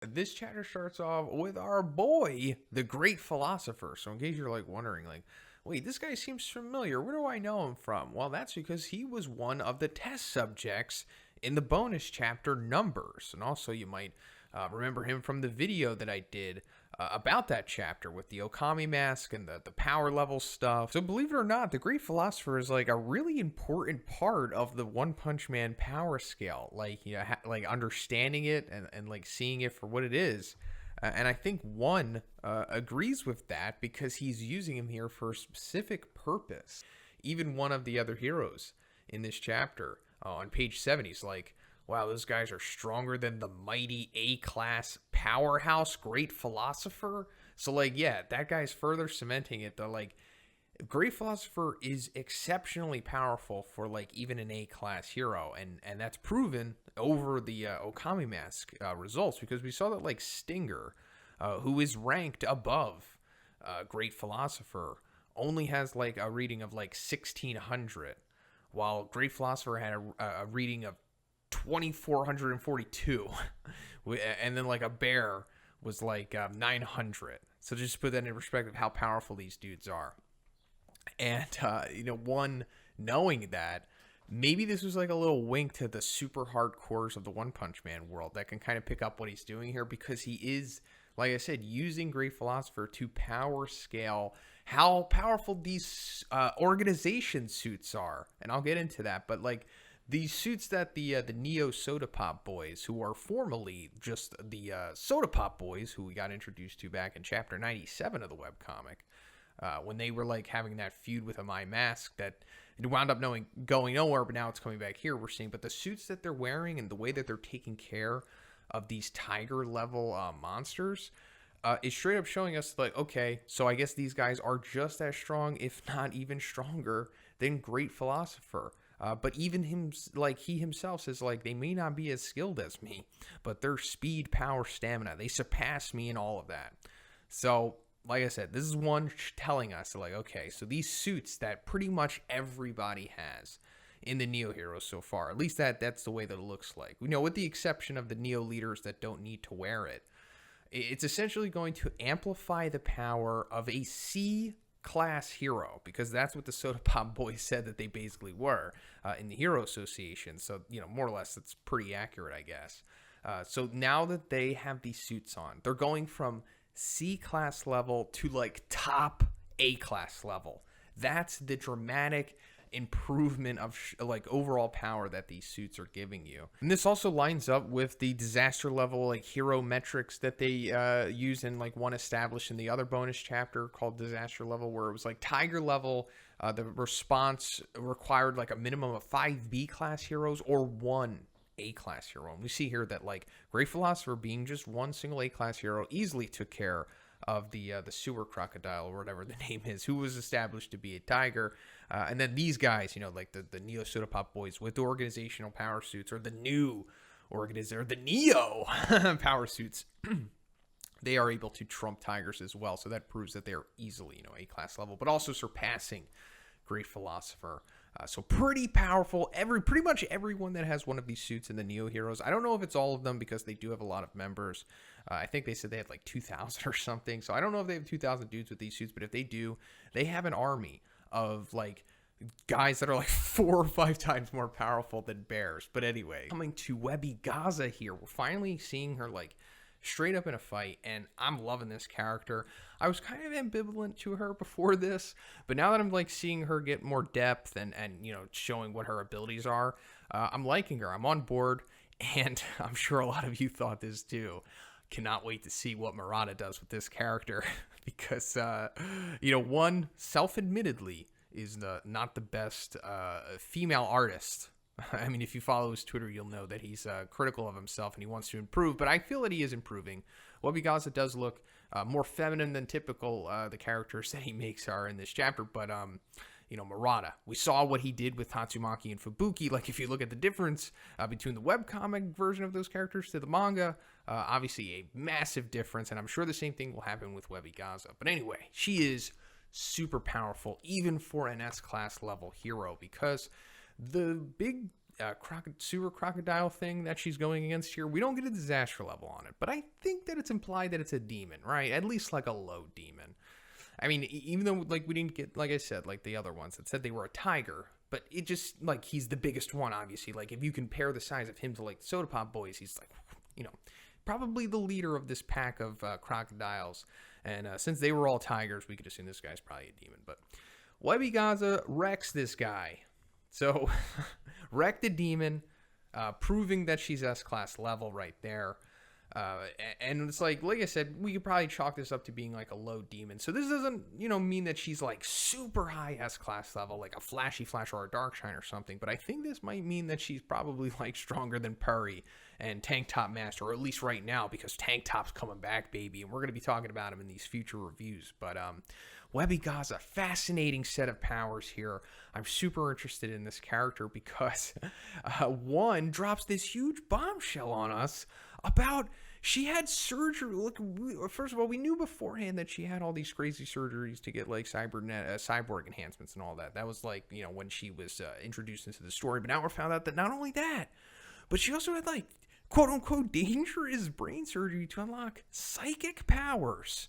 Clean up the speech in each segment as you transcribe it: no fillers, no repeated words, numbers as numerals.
This chapter starts off with our boy, the great philosopher. So in case you're like wondering, like, wait, this guy seems familiar. Where do I know him from? Well, that's because he was one of the test subjects in the bonus chapter Numbers. And also you might remember him from the video that I did about that chapter with the Okami mask and the power level stuff. So believe it or not, the great philosopher is like a really important part of the One Punch Man power scale. Like, you know, like understanding it and like seeing it for what it is. And I think one agrees with that because he's using him here for a specific purpose. Even one of the other heroes in this chapter on page 7, he's like, wow, those guys are stronger than the mighty A-class powerhouse great philosopher. So, like, yeah, that guy's further cementing it. The, like, great philosopher is exceptionally powerful for, like, even an A-class hero. And that's proven over the Okami Mask results because we saw that, like, Stinger, who is ranked above great philosopher, only has, like, a reading of, like, 1,600, while great philosopher had a reading of 2,442, and then like a bear was like 900. So just put that in perspective how powerful these dudes are. And one knowing that, maybe this was like a little wink to the super hardcores of the One Punch Man world that can kind of pick up what he's doing here, because he is, like I said, using great philosopher to power scale how powerful these organization suits are, and I'll get into that. But like, these suits that the Neo Soda Pop Boys, who are formerly just the Soda Pop Boys, who we got introduced to back in chapter 97 of the webcomic, when they were like having that feud with a My Mask that it wound up going nowhere, but now it's coming back here, we're seeing. But the suits that they're wearing and the way that they're taking care of these tiger level monsters is straight up showing us, like, okay, so I guess these guys are just as strong, if not even stronger, than Great Philosopher. But even him, like he himself says, like, they may not be as skilled as me, but their speed, power, stamina, they surpass me in all of that. So, like I said, this is one telling us, like, okay, so these suits that pretty much everybody has in the Neo heroes so far, at least that's the way that it looks like. You know, with the exception of the Neo leaders that don't need to wear it, it's essentially going to amplify the power of a C class hero, because that's what the Soda Pop Boys said that they basically were in the Hero Association. So, you know, more or less, it's pretty accurate, I guess. So now that they have these suits on, they're going from C class level to like top A class level. That's the dramatic improvement of like overall power that these suits are giving you. And this also lines up with the disaster level like hero metrics that they use in like one established in the other bonus chapter called disaster level, where it was like tiger level, the response required like a minimum of 5 B class heroes or 1 A class hero. And we see here that like Great Philosopher, being just one single A class hero, easily took care of the sewer crocodile, or whatever the name is, who was established to be a tiger. And then these guys, you know, like the Neo Soda Pop Boys with the organizational power suits, or the new organizer, the Neo power suits, they are able to trump tigers as well. So that proves that they're easily, you know, A class level, but also surpassing Great Philosopher. So pretty powerful. Pretty much everyone that has one of these suits in the Neo heroes. I don't know if it's all of them, because they do have a lot of members. I think they said they had like 2,000 or something. So I don't know if they have 2,000 dudes with these suits, but if they do, they have an army of like guys that are like 4 or 5 times more powerful than bears. But anyway, coming to Webby Gazza here, we're finally seeing her like straight up in a fight, and I'm loving this character. I was kind of ambivalent to her before this, but now that I'm like seeing her get more depth and you know, showing what her abilities are, I'm liking her. I'm on board, and I'm sure a lot of you thought this too. Cannot wait to see what Murata does with this character, because you know, one, self-admittedly, is not the best female artist. I mean, if you follow his Twitter, you'll know that he's critical of himself and he wants to improve, but I feel that he is improving. Webby Gazza does look more feminine than typical the characters that he makes are in this chapter, but you know, Murata, we saw what he did with Tatsumaki and Fubuki. Like, if you look at the difference between the webcomic version of those characters to the manga, obviously a massive difference, and I'm sure the same thing will happen with Webby Gazza. But anyway, she is super powerful, even for an S-class level hero, because the big sewer crocodile thing that she's going against here. We don't get a disaster level on it, but I think that it's implied that it's a demon, right? At least like a low demon. I mean, even though like we didn't get, like I said, like the other ones that said they were a tiger, but it just like he's the biggest one, obviously. Like if you compare the size of him to like Soda Pop Boys, he's like, probably the leader of this pack of crocodiles. And since they were all tigers, we could assume this guy's probably a demon. But Webby Gazza wrecks this guy. So wrecked the demon, proving that she's S-class level right there. And it's like I said, we could probably chalk this up to being like a low demon. So this doesn't, mean that she's like super high S-class level, like a Flashy Flash or a Darkshine or something. But I think this might mean that she's probably like stronger than Purry and Tank Top Master, or at least right now, because Tank Top's coming back, baby. And we're going to be talking about him in these future reviews. But Webby Gazza, fascinating set of powers here. I'm super interested in this character because one drops this huge bombshell on us about she had surgery. Look, first of all, we knew beforehand that she had all these crazy surgeries to get like cyborg enhancements and all that. That was like, when she was introduced into the story. But now we're found out that not only that, but she also had like quote unquote dangerous brain surgery to unlock psychic powers,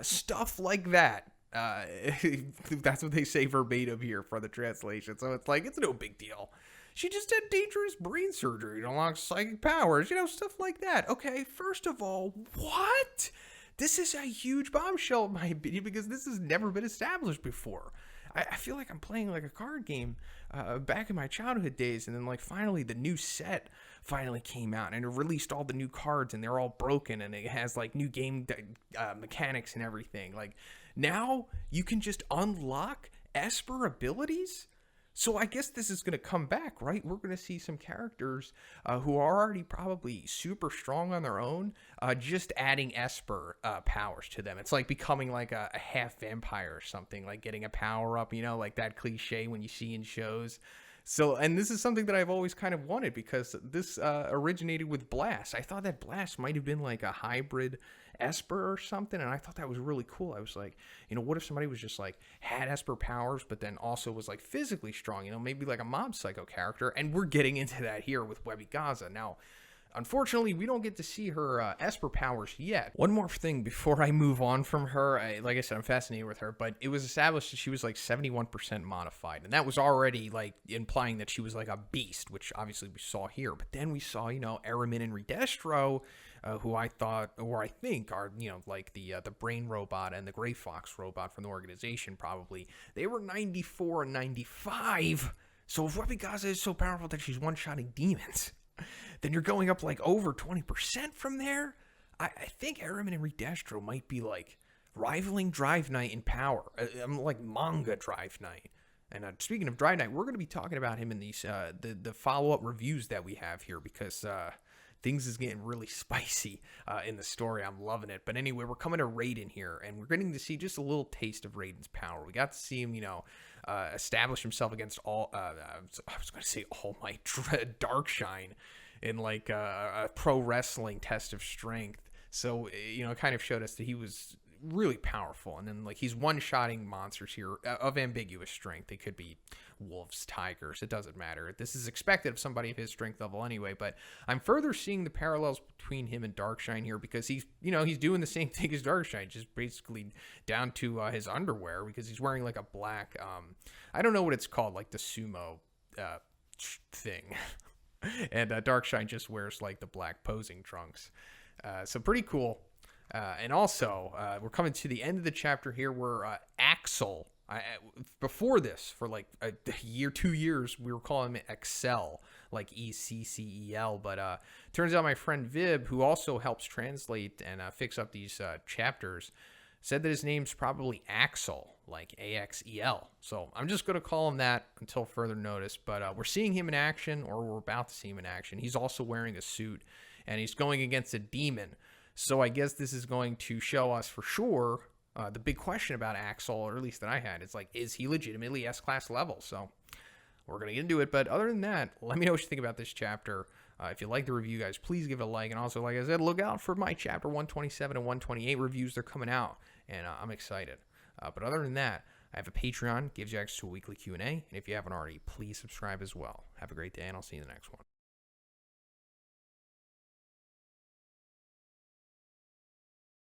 stuff like that. That's what they say verbatim here for the translation. So it's like, it's no big deal. She just had dangerous brain surgery to unlock psychic powers, stuff like that. Okay, first of all, what? This is a huge bombshell, in my opinion, because this has never been established before. I feel like I'm playing like a card game back in my childhood days, and then like finally the new set finally came out, and it released all the new cards, and they're all broken, and it has like new game mechanics and everything. Like now you can just unlock Esper abilities. So I guess this is going to come back, right? We're going to see some characters who are already probably super strong on their own, just adding Esper powers to them. It's like becoming like a half vampire or something, like getting a power up, like that cliche when you see in shows. So, and this is something that I've always kind of wanted because this originated with Blast. I thought that Blast might have been like a hybrid Esper or something, and I thought that was really cool. I was like, what if somebody was just like had Esper powers, but then also was like physically strong, maybe like a Mob Psycho character, and we're getting into that here with Webby Gazza. Now, unfortunately, we don't get to see her Esper powers yet. One more thing before I move on from her. Like I said, I'm fascinated with her, but it was established that she was like 71% modified, and that was already like implying that she was like a beast, which obviously we saw here. But then we saw, Eramin and Redestro, who I thought, or I think are, like the Brain Robot and the Gray Fox Robot from the organization probably. They were 94 and 95. So if Webby Gazza is so powerful that she's one-shotting demons, then you're going up like over 20% from there. I think Eramin and Redestro might be like rivaling Drive Knight in power. I'm like manga Drive Knight. And speaking of Drive Knight, we're going to be talking about him in these the follow-up reviews that we have here because things is getting really spicy in the story. I'm loving it. But anyway, we're coming to Raiden here, and we're getting to see just a little taste of Raiden's power. We got to see him, establish himself against All Might Darkshine in like a pro wrestling test of strength. So, it kind of showed us that he was really powerful. And then like he's one-shotting monsters here of ambiguous strength. They could be wolves, tigers, it doesn't matter. This is expected of somebody of his strength level anyway. But I'm further seeing the parallels between him and Darkshine here because he's doing the same thing as Darkshine, just basically down to his underwear, because he's wearing like a black I don't know what it's called, like the sumo thing. And Darkshine just wears like the black posing trunks. So pretty cool. And also, we're coming to the end of the chapter here where Axel, before this, for like a year, 2 years, we were calling him Excel, like Eccel. But turns out my friend Vib, who also helps translate and fix up these chapters, said that his name's probably Axel, like Axel. So I'm just going to call him that until further notice. But we're seeing him in action, or we're about to see him in action. He's also wearing a suit, and he's going against a demon. So I guess this is going to show us for sure the big question about Axel, or at least that I had. It's like, is he legitimately S-class level? So we're going to get into it. But other than that, let me know what you think about this chapter. If you like the review, guys, please give it a like. And also, like I said, look out for my chapter 127 and 128 reviews. They're coming out, and I'm excited. But other than that, I have a Patreon, gives you access to a weekly Q&A, and if you haven't already, please subscribe as well. Have a great day, and I'll see you in the next one.